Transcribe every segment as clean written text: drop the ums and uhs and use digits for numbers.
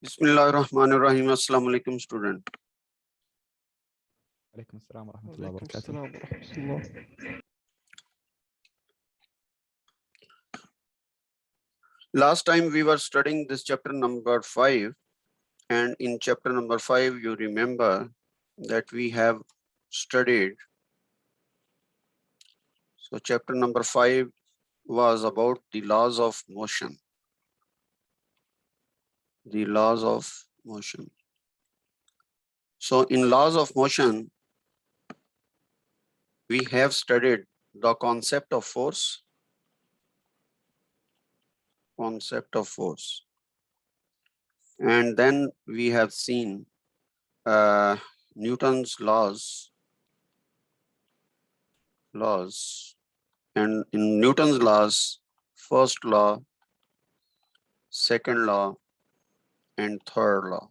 Bismillahirrahmanirrahim. Assalamu alaikum, student. عليكم السلام ورحمة الله وعليكم وبركاته. السلام ورحمة الله. Last time we were studying this chapter number 5, and in chapter number 5 you remember that we have studied. So chapter number 5 was about the laws of motion. The laws of motion. So in laws of motion, we have studied the concept of force. Concept of force. And then we have seen Newton's laws. And in Newton's laws, first law, second law, and third law.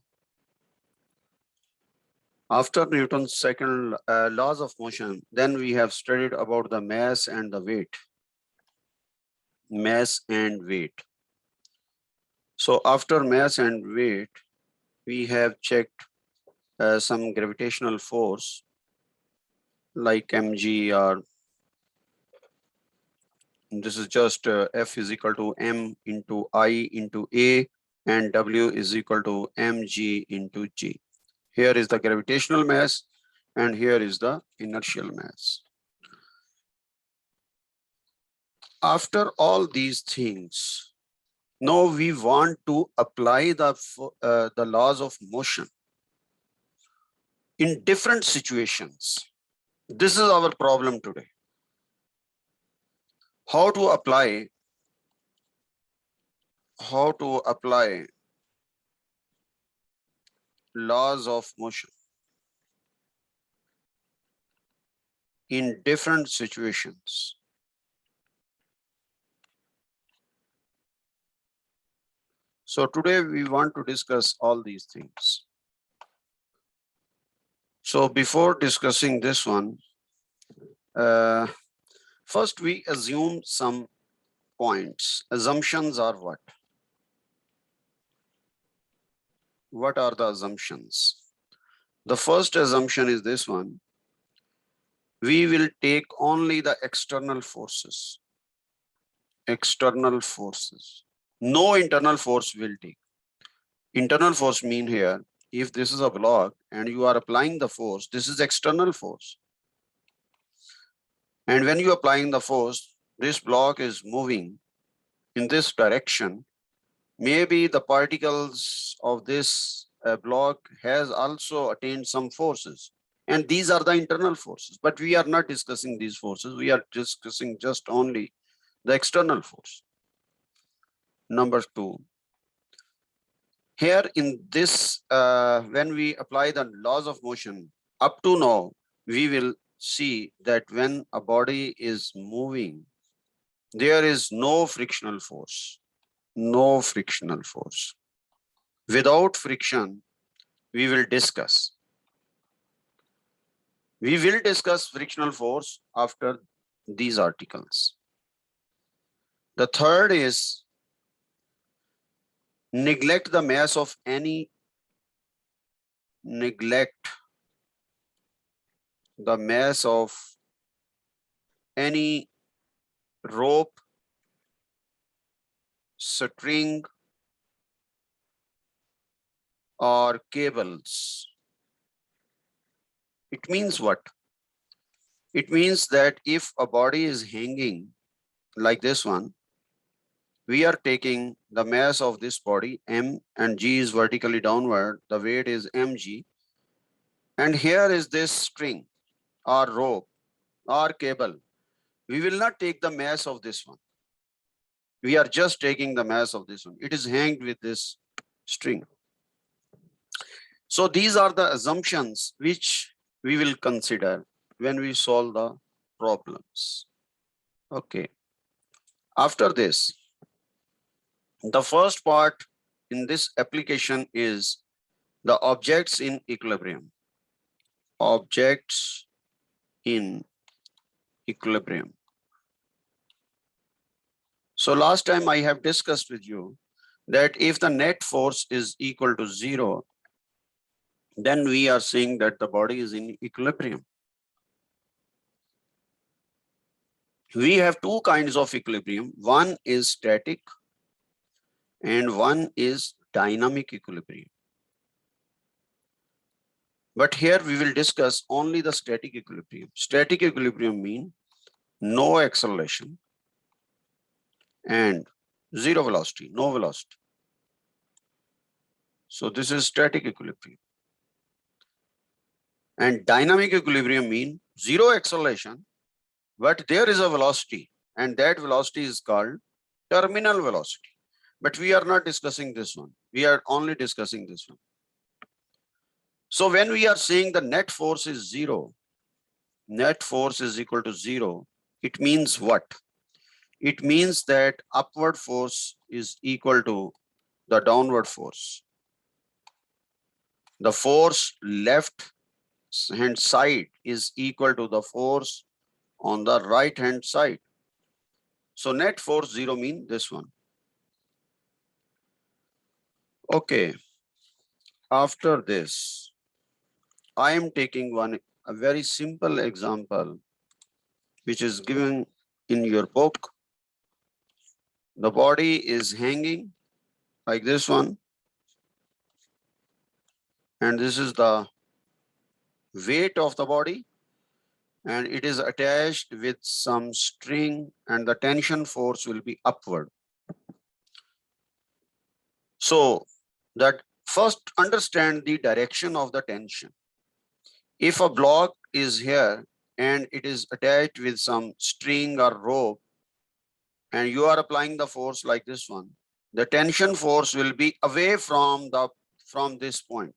After Newton's second laws of motion, then we have studied about the mass and the weight. Mass and weight. So after mass and weight, we have checked some gravitational force like mg, or this is just F is equal to M into I into A, and W is equal to mg into G. Here is the gravitational mass and here is the inertial mass. After all these things, now we want to apply the laws of motion in different situations. This is our problem today. How to apply laws of motion in different situations. So today we want to discuss all these things. So before discussing this one, first we assume some points. Assumptions are what? What are the assumptions? The first assumption is this one. We will take only the external forces. External forces. No internal force will take. Internal force mean here, if this is a block and you are applying the force, this is external force. And when you are applying the force, this block is moving in this direction. Maybe the particles of this block has also attained some forces. And these are the internal forces, but we are not discussing these forces. We are discussing just only the external force. Number two, here in this, when we apply the laws of motion, up to now, we will see that when a body is moving, there is no frictional force. No frictional force. Without friction, we will discuss. We will discuss frictional force after these articles. The third is neglect the mass of any rope, string, or cables. It means what? It means that if a body is hanging like this one, we are taking the mass of this body, M, and G is vertically downward, the weight is mg. And here is this string or rope or cable. We will not take the mass of this one. We are just taking the mass of this one. It is hanged with this string. So these are the assumptions which we will consider when we solve the problems. Okay. After this, the first part in this application is the objects in equilibrium. Objects in equilibrium. So last time I have discussed with you that if the net force is equal to 0, then we are saying that the body is in equilibrium. We have two kinds of equilibrium. One is static and one is dynamic equilibrium. But here we will discuss only the static equilibrium. Static equilibrium means no acceleration and zero velocity, no velocity. So this is static equilibrium. And dynamic equilibrium means zero acceleration, but there is a velocity, and that velocity is called terminal velocity. But we are not discussing this one. We are only discussing this one. So when we are saying the net force is 0, net force is equal to 0, it means what? It means that upward force is equal to the downward force. The force left hand side is equal to the force on the right hand side. So net force 0 means this one. Okay. After this, I am taking a very simple example, which is given in your book. The body is hanging like this one. And this is the weight of the body. And it is attached with some string, and the tension force will be upward. So that first understand the direction of the tension. If a block is here and it is attached with some string or rope, and you are applying the force like this one, the tension force will be away from this point.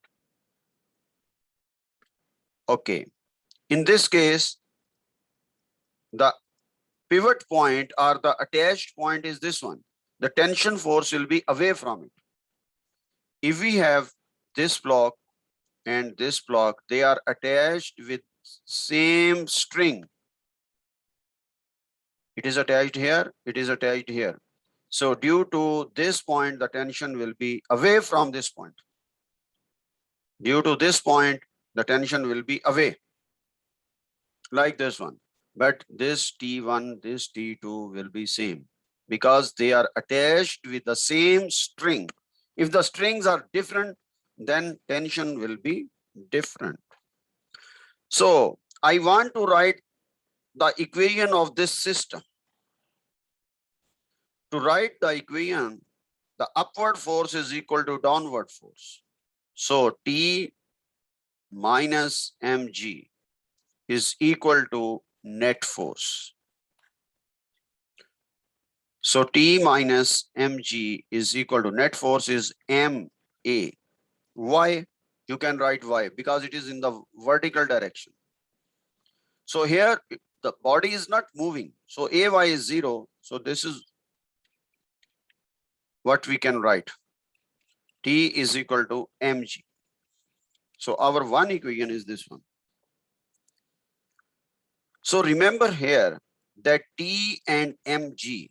Okay. In this case, the pivot point or the attached point is this one. The tension force will be away from it. If we have this block and this block, they are attached with same string. It is attached here, it is attached here. So due to this point, the tension will be away from this point. Due to this point, the tension will be away, like this one. But this T1, this T2 will be same because they are attached with the same string. If the strings are different, then tension will be different. So I want to write the equation of this system. To write the equation, the upward force is equal to downward force. So T minus mg is equal to net force. So T minus mg is equal to net force is ma. Why? You can write why, because it is in the vertical direction. So here the body is not moving. So ay is 0. So this is what we can write. T is equal to mg. So our one equation is this one. So remember here that T and mg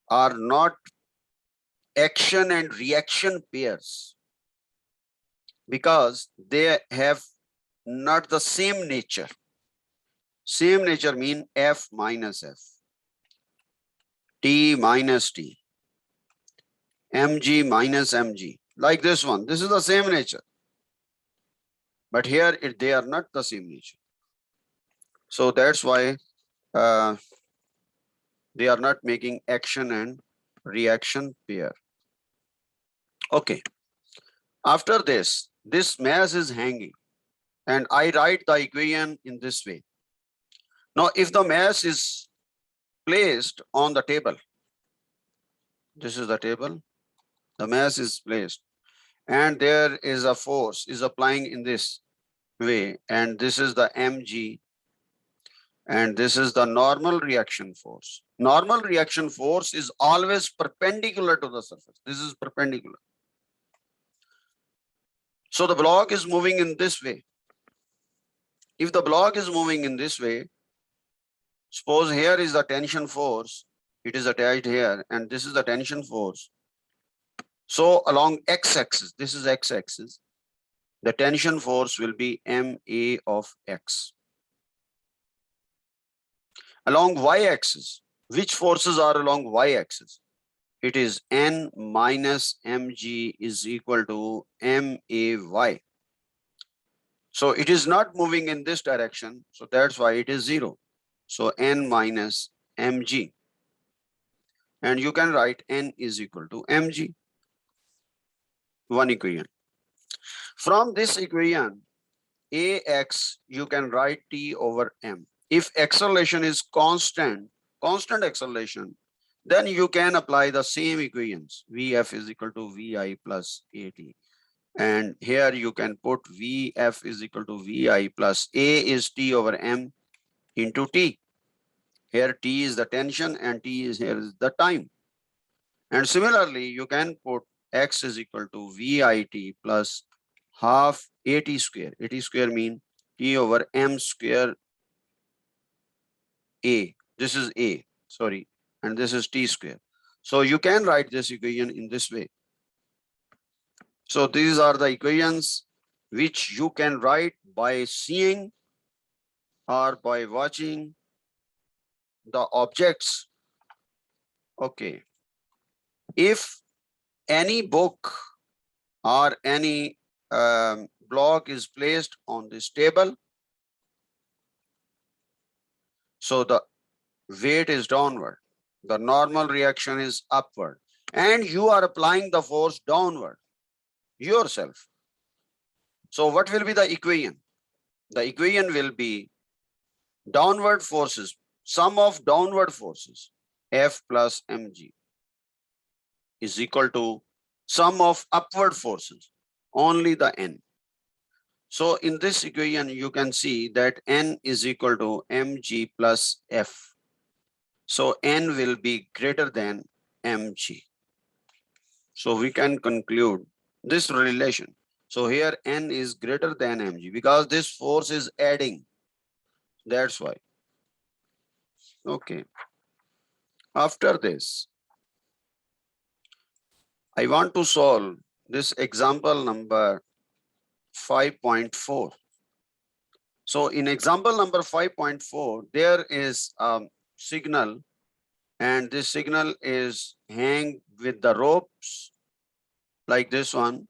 are not action and reaction pairs because they have not the same nature. Same nature mean F minus F, T minus T, mg minus mg, like this one. This is the same nature. But here they are not the same nature. So that's why they are not making action and reaction pair. Okay. After this mass is hanging, and I write the equation in this way. Now, if the mass is placed on the table, this is the table, the mass is placed, and there is a force is applying in this way, and this is the mg, and this is the normal reaction force. Normal reaction force is always perpendicular to the surface. This is perpendicular. So the block is moving in this way. If the block is moving in this way, suppose here is the tension force, It is attached here, and this is the tension force. So along x-axis, this is x-axis, the tension force will be MA of x. Along y-axis, which forces are along y-axis? It is N minus mg is equal to MAY. So it is not moving in this direction, so that's why it is 0. So N minus mg. And you can write N is equal to mg. One equation. From this equation, Ax, you can write T over M. If acceleration is constant acceleration, then you can apply the same equations. Vf is equal to Vi plus At. And here you can put Vf is equal to Vi plus A is T over M into T. Here T is the tension and T is here is the time. And similarly, you can put X is equal to Vit plus half At square. At square mean T over M square A. This is A, sorry, and this is T square. So you can write this equation in this way. So these are the equations which you can write by seeing or by watching the objects. Okay. If any book or any block is placed on this table, so the weight is downward, the normal reaction is upward, and you are applying the force downward yourself. So what will be the equation? The equation will be downward forces, sum of downward forces, F plus mg is equal to sum of upward forces, only the N. So in this equation, you can see that N is equal to mg plus F. So N will be greater than mg. So we can conclude this relation. So here N is greater than mg because this force is adding. That's why. Okay. After this, I want to solve this example number 5.4. So in example number 5.4, there is a signal, and this signal is hang with the ropes like this one.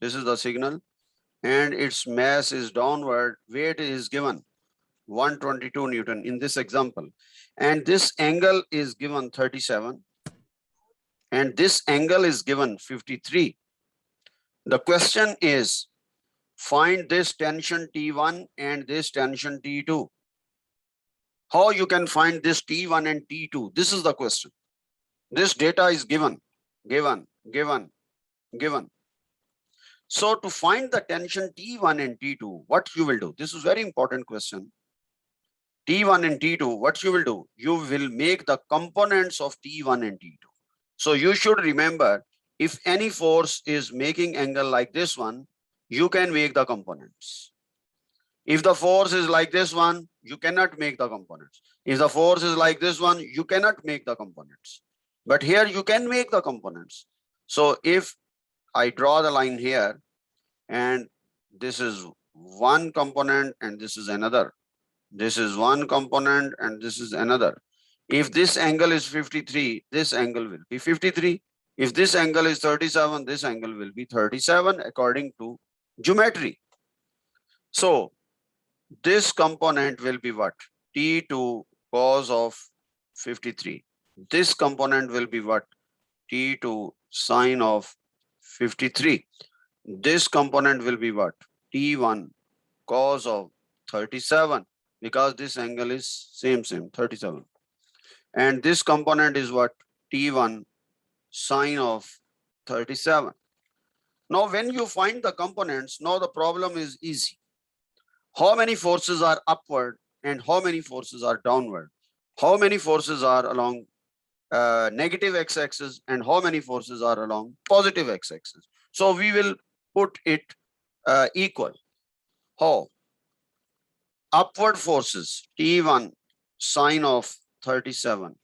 This is the signal, and its mass is downward. Weight is given 122 Newton in this example, and this angle is given 37, and this angle is given 53. The question is, find this tension T1 and this tension T2. How you can find this T1 and T2? This is the question. This data is given. So to find the tension T1 and T2, what you will do? This is very important question. T1 and T2, what you will do? You will make the components of T1 and T2. So you should remember, if any force is making angle like this one, you can make the components. If the force is like this one, you cannot make the components. If the force is like this one, you cannot make the components. But here you can make the components. So if I draw the line here, and this is one component and this is another. This is one component and this is another. If this angle is 53, this angle will be 53. If this angle is 37, this angle will be 37 according to geometry. So this component will be what? T2 cos of 53. This component will be what? T2 sine of 53. This component will be what? T1 cos of 37, because this angle is same 37. And this component is what? T1 sine of 37. Now when you find the components, now the problem is easy. How many forces are upward and how many forces are downward? How many forces are along negative x-axis and how many forces are along positive x-axis? So we will put it equal. How? Upward forces T1 sine of 37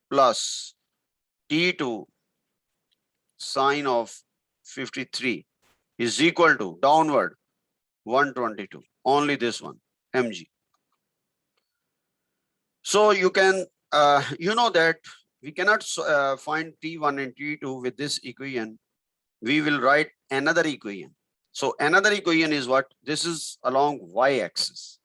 plus T2 sine of 53 is equal to downward 122, only this one, mg. So you can, you know that we cannot find T1 and T2 with this equation. We will write another equation. So another equation is what? This is along y-axis.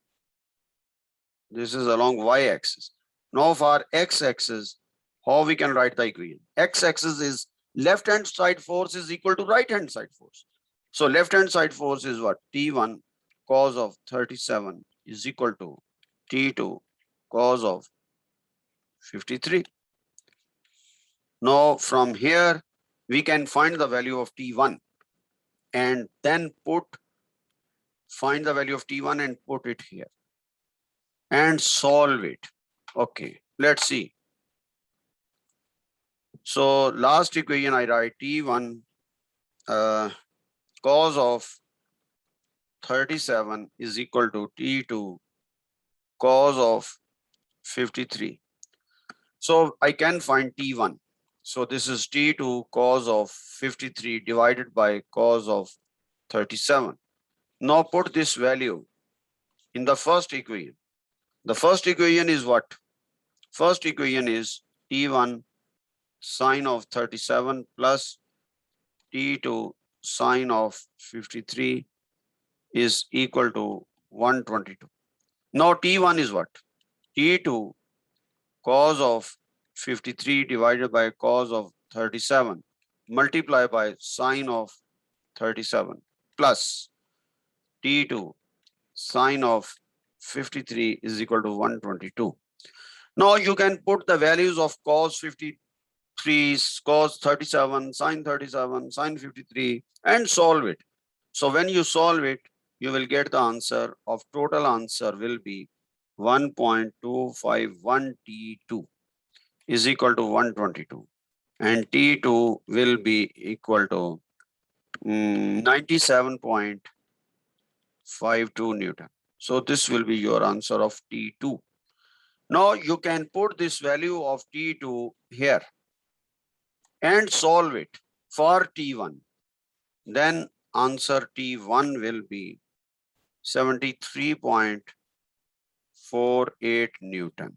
This is along y-axis. Now for x-axis, how we can write the equation? X-axis is left-hand side force is equal to right-hand side force. So left-hand side force is what? T1 cos of 37 is equal to T2 cos of 53. Now from here, we can find the value of T1 and then find the value of T1 and put it here and solve it. Okay, let's see. So last equation I write T1 cos of 37 is equal to T2 cos of 53. So I can find T1. So this is T2 cos of 53 divided by cos of 37. Now put this value in the first equation. The first equation is what? First equation is T1 sine of 37 plus T2 sine of 53 is equal to 122. Now T1 is what? T2 cos of 53 divided by cos of 37 multiply by sine of 37 plus T2 sine of 53 is equal to 122. Now you can put the values of cos 53, cos 37, sine 37, sine 53 and solve it. So when you solve it, you will get the answer of total answer will be 1.251 T2 is equal to 122 and T2 will be equal to 97.52 Newton. So this will be your answer of T2. Now you can put this value of T2 here and solve it for T1. Then answer T1 will be 73.48 Newton.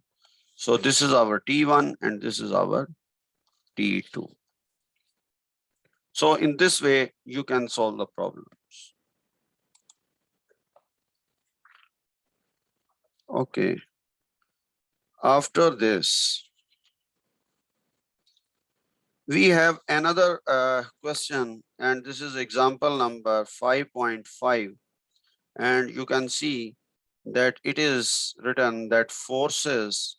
So this is our T1 and this is our T2. So in this way, you can solve the problems. Okay. After this, we have another question, and this is example number 5.5. And you can see that it is written that forces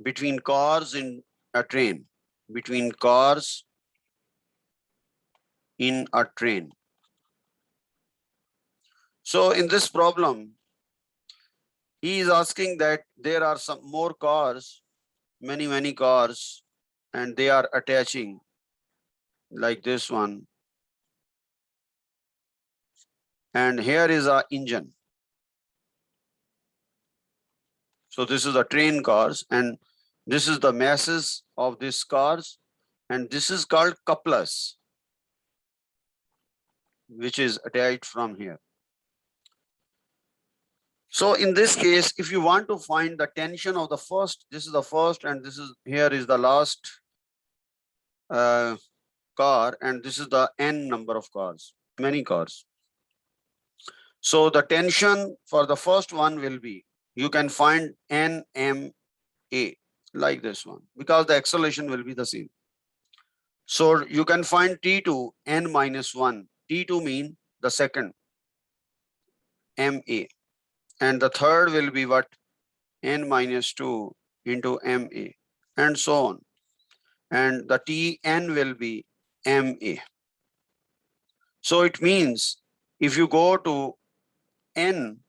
between cars in a train, between cars in a train. So in this problem, he is asking that there are some more cars, many cars, and they are attaching like this one. And here is a engine. So this is the train cars and this is the masses of these cars and this is called couplers, which is attached from here. So in this case, if you want to find the tension of the first, this is the first and this is here is the last car and this is the n number of cars, many cars. So the tension for the first one will be, you can find NMA like this one because the acceleration will be the same. So you can find T2 n minus 1. T2 mean the second MA and the third will be what? N minus 2 into MA and so on. And the Tn will be MA. So it means if you go to N,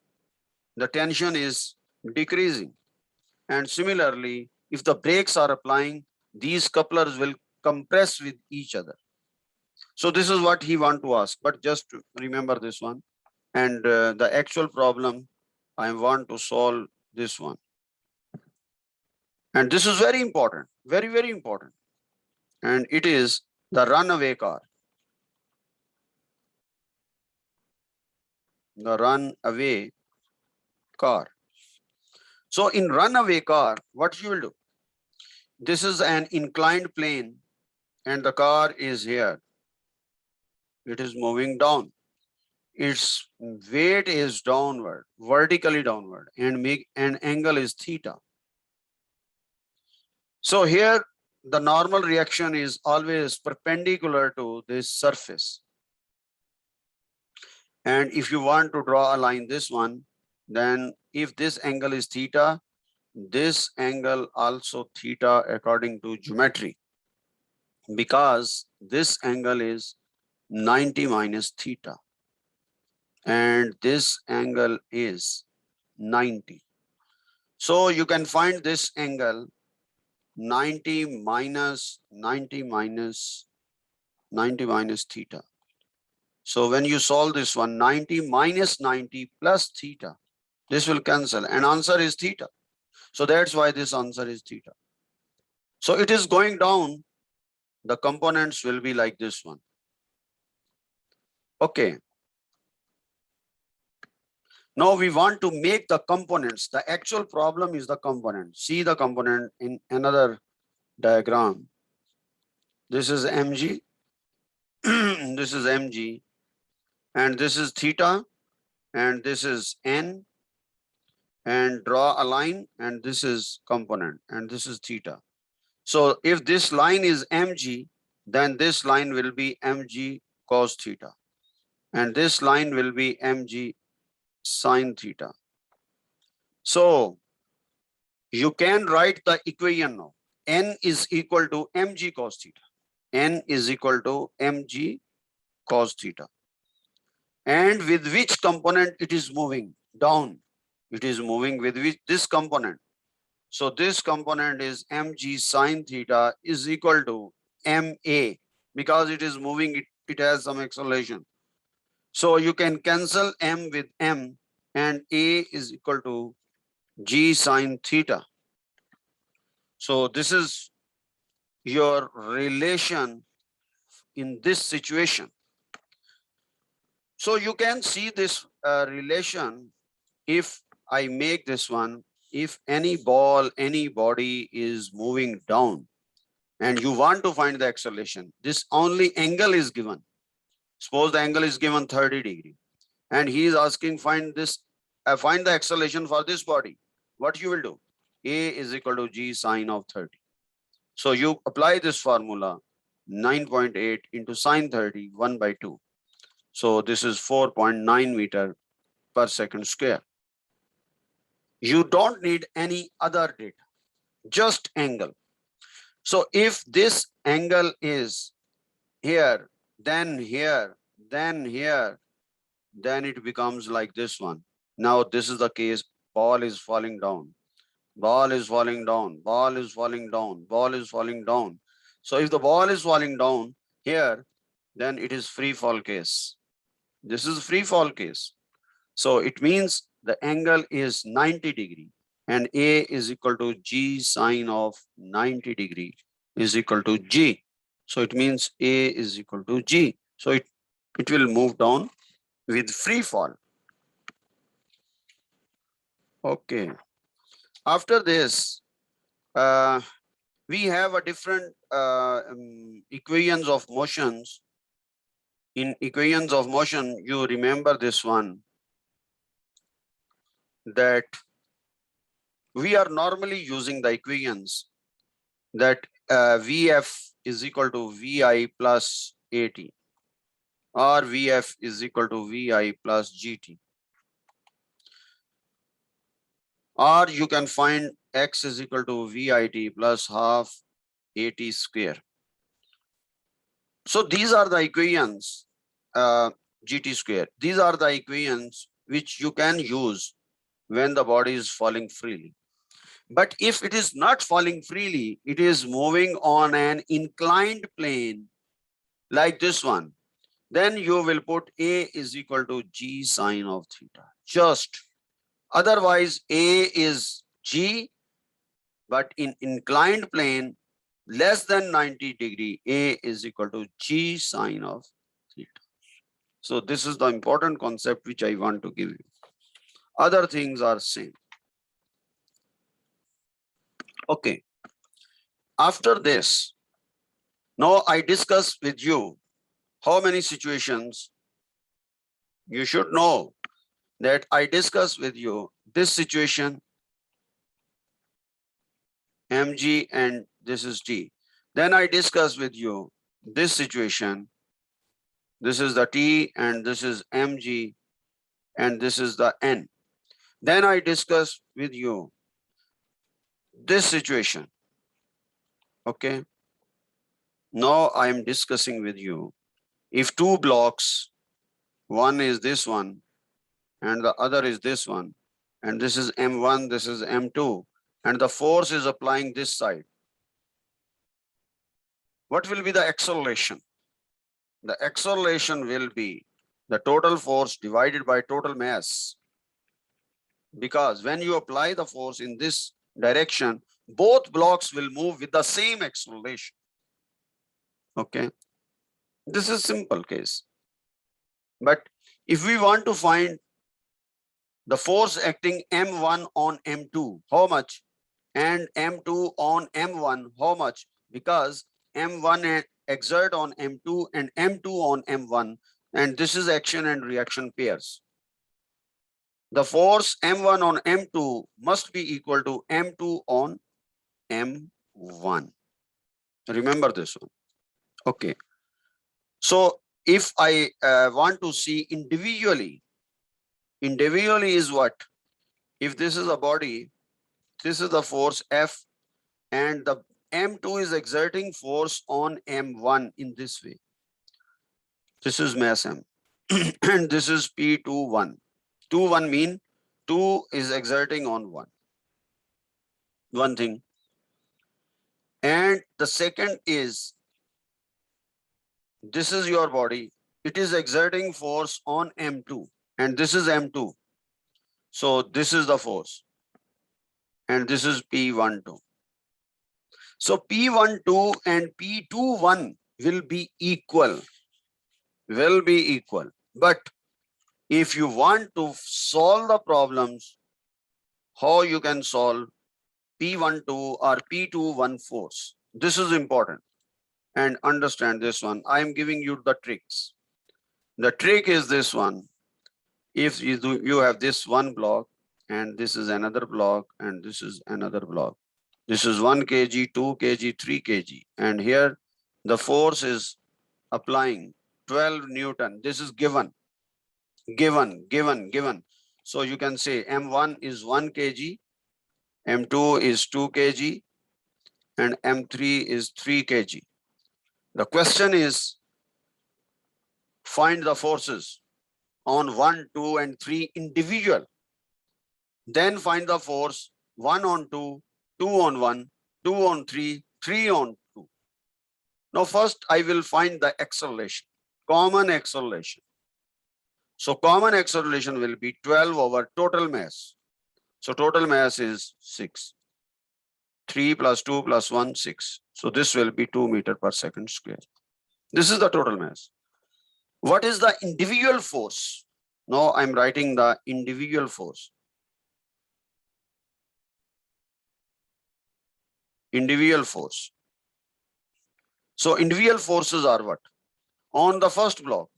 the tension is decreasing. And similarly, if the brakes are applying, these couplers will compress with each other. So this is what he want to ask, but just remember this one. And the actual problem, I want to solve this one. And this is very important. very, very important. And it is the runaway car. The runaway car. So in runaway car, what you will do? This is an inclined plane and the car is here. It is moving down. Its weight is downward, vertically downward, and an angle is theta. So here the normal reaction is always perpendicular to this surface. And if you want to draw a line this one, then if this angle is theta, this angle also theta according to geometry, because this angle is 90 minus theta and this angle is 90. So you can find this angle 90 minus theta. So when you solve this one, 90 minus 90 plus theta, this will cancel and answer is theta. So that's why this answer is theta. So it is going down. The components will be like this one. Okay. Now we want to make the components. The actual problem is the component. See the component in another diagram. This is mg. This is mg. And this is theta. And this is n. And draw a line. And this is component. And this is theta. So if this line is mg, then this line will be mg cos theta. And this line will be mg sine theta. So you can write the equation now. N is equal to mg cos theta. N is equal to mg cos theta. And with which component it is moving? Down. It is moving with which? This component. So this component is mg sine theta is equal to ma, because it is moving, it has some acceleration. So you can cancel m with m, and a is equal to g sine theta. So this is your relation in this situation. So you can see this relation if I make this one. If any ball, any body is moving down and you want to find the acceleration, this only angle is given. Suppose the angle is given 30 degree and he is asking find the acceleration for this body. What you will do? A is equal to g sine of 30. So you apply this formula, 9.8 into sine 30, 1 by 2. So this is 4.9 meter per second square. You don't need any other data, just angle. So if this angle is here, then here, then here, then it becomes like this one. Now this is the case, ball is falling down, ball is falling down, ball is falling down, ball is falling down. So if the ball is falling down here, then it is free fall case. This is free fall case. So it means the angle is 90 degree and A is equal to G sine of 90 degree is equal to G. So it means A is equal to G. So it will move down with free fall. Okay. After this, we have a different equations of motions. In equations of motion, you remember this one, that we are normally using the equations that VF is equal to VI plus AT, or VF is equal to VI plus GT. Or you can find X is equal to VIT plus half AT square. So these are the equations, GT square. These are the equations which you can use when the body is falling freely. But if it is not falling freely, it is moving on an inclined plane like this one, then you will put A is equal to G sine of theta. Just otherwise A is G, but in inclined plane, less than 90 degree, A is equal to G sine of theta. So this is the important concept which I want to give you. Other things are same. Okay. After this, now I discuss with you how many situations you should know that I discuss with you this situation mg and this is t. Then I discuss with you this situation. This is the t and this is mg and this is the n. Then I discuss with you this situation. Okay. Now I am discussing with you if two blocks, one is this one and the other is this one, and this is M1, this is M2, and the force is applying this side. What will be the acceleration? The acceleration will be the total force divided by total mass. Because when you apply the force in this direction, both blocks will move with the same acceleration. Okay. This is simple case. But if we want to find the force acting M1 on M2, how much? And M2 on M1, how much? Because M1 exert on M2 and M2 on M1, and this is action and reaction pairs. The force M1 on M2 must be equal to M2 on M1. Remember this one. Okay. So if I want to see individually is what? If this is a body, this is the force F, and the M2 is exerting force on M1 in this way. This is mass M. And this is P21. 2-1 mean 2 is exerting on 1. One thing. And the second is, this is your body. It is exerting force on M2. And this is M2. So this is the force. And this is P12. So P12 and P21 will be equal. But if you want to solve the problems, how you can solve P12 or P21 force? This is important. And understand this one. I am giving you the tricks. The trick is this one. If you have this one block, and this is another block, and this is another block. This is 1 kg, 2 kg, 3 kg. And here the force is applying 12 Newton. This is given. So you can say M1 is 1 kg, M2 is 2 kg, and M3 is 3 kg. The question is, find the forces on 1, 2, and 3 individual. Then find the force 1 on 2, 2 on 1, 2 on 3, 3 on 2. Now first I will find the acceleration, common acceleration. So common acceleration will be 12 over total mass. So total mass is 6. 3 plus 2 plus 1, 6. So this will be 2 meters per second square. This is the total mass. What is the individual force? Now I'm writing the individual force. Individual force. So individual forces are what? On the first block,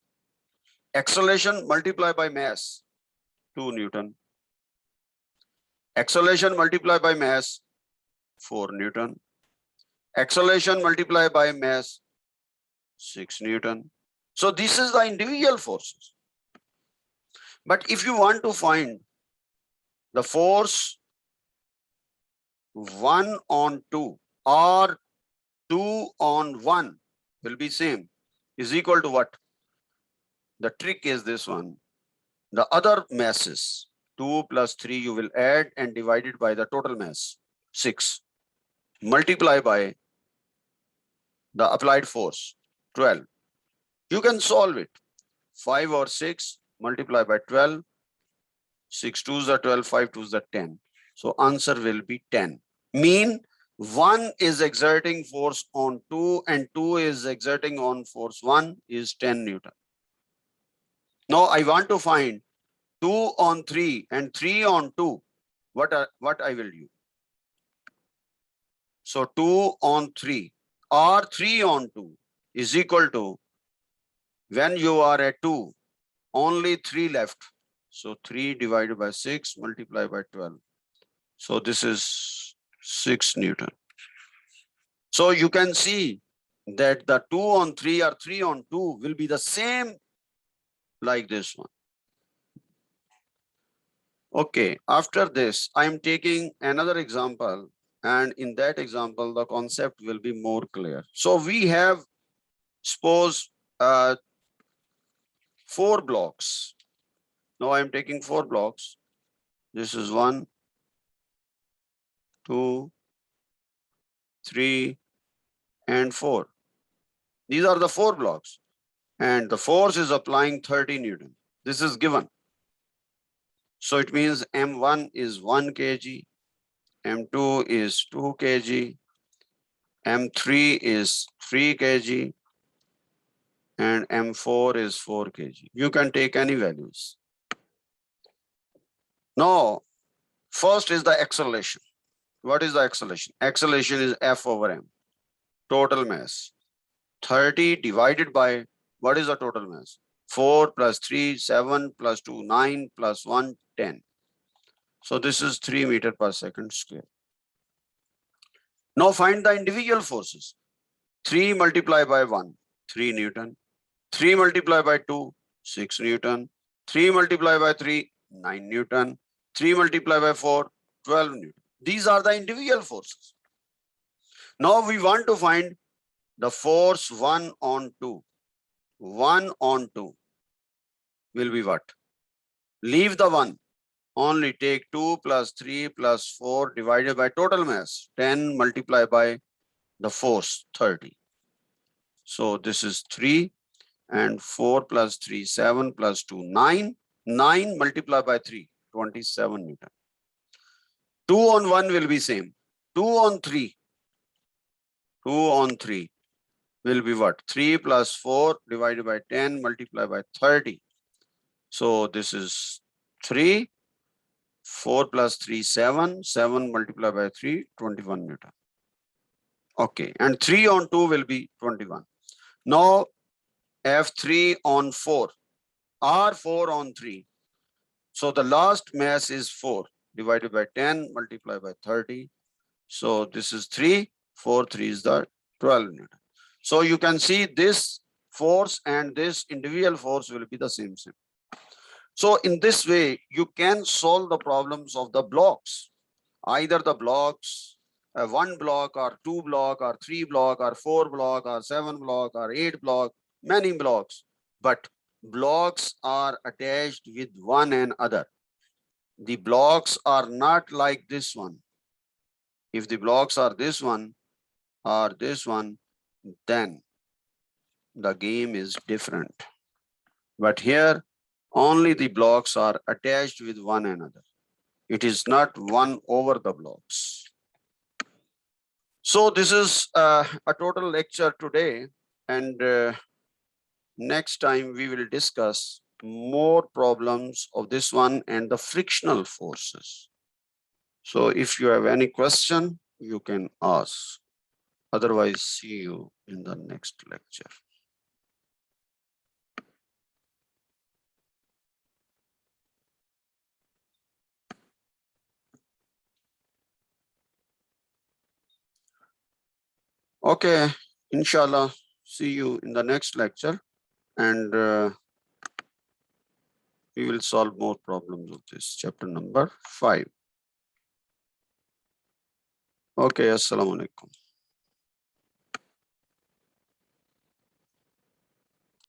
acceleration multiplied by mass, 2 Newton. Acceleration multiplied by mass, 4 Newton. Acceleration multiplied by mass, 6 Newton. So this is the individual forces. But if you want to find the force 1 on 2 or 2 on 1 will be same, is equal to what? The trick is this one. The other masses, 2 plus 3 you will add and divide it by the total mass, 6. Multiply by the applied force, 12. You can solve it. 5 or 6 multiply by 12. 6 2s are 12, 5 2s are 10. So answer will be 10. Mean 1 is exerting force on 2 and 2 is exerting on force 1 is 10 Newton. Now I want to find 2 on 3 and 3 on 2. What I will do? So 2 on 3 or 3 on 2 is equal to, when you are at 2, only 3 left. So 3 divided by 6 multiplied by 12. So this is 6 Newton. So you can see that the 2 on 3 or 3 on 2 will be the same like this one. Okay, after this, I am taking another example, and in that example, the concept will be more clear. So we have, suppose, 4 blocks. Now I am taking 4 blocks. This is 1, 2, 3, and 4. These are the 4 blocks. And the force is applying 30 Newton. This is given. So it means M1 is 1 kg, M2 is 2 kg, M3 is 3 kg, and M4 is 4 kg. You can take any values. Now, first is the acceleration. What is the acceleration? Acceleration is F over M, total mass. 30 divided by, what is the total mass? 4 plus 3, 7 plus 2, 9 plus 1, 10. So this is 3 meters per second square. Now find the individual forces. 3 multiplied by 1, 3 Newton. 3 multiplied by 2, 6 Newton. 3 multiplied by 3, 9 Newton. 3 multiplied by 4, 12 Newton. These are the individual forces. Now we want to find the force 1 on 2. 1 on 2 will be what? Leave the 1. Only take 2 plus 3 plus 4 divided by total mass. 10 multiplied by the force, 30. So this is 3 and 4 plus 3, 7 plus 2, 9. 9 multiplied by 3, 27 Newton. 2 on 1 will be same. 2 on 3. 2 on 3 will be what? 3 plus 4 divided by 10 multiplied by 30. So this is 3. 4 plus 3, 7. 7 multiplied by 3, 21 Newton. Okay, and 3 on 2 will be 21. Now F3 on 4 or 4 on 3. So the last mass is 4 divided by 10 multiplied by 30. So this is 3. 4, 3 is the 12 Newton. So you can see this force and this individual force will be the same. So in this way, you can solve the problems of the blocks. Either the blocks, 1 block or 2 block or 3 block or 4 block or 7 block or 8 block, many blocks. But blocks are attached with one another. The blocks are not like this one. If the blocks are this one or this one, then the game is different. But here, only the blocks are attached with one another. It is not one over the blocks. So this is a total lecture today, and next time we will discuss more problems of this one and the frictional forces. So if you have any question, you can ask. Otherwise, see you in the next lecture. Okay, inshallah, see you in the next lecture, and we will solve more problems of this chapter number 5. Okay, assalamu alaikum.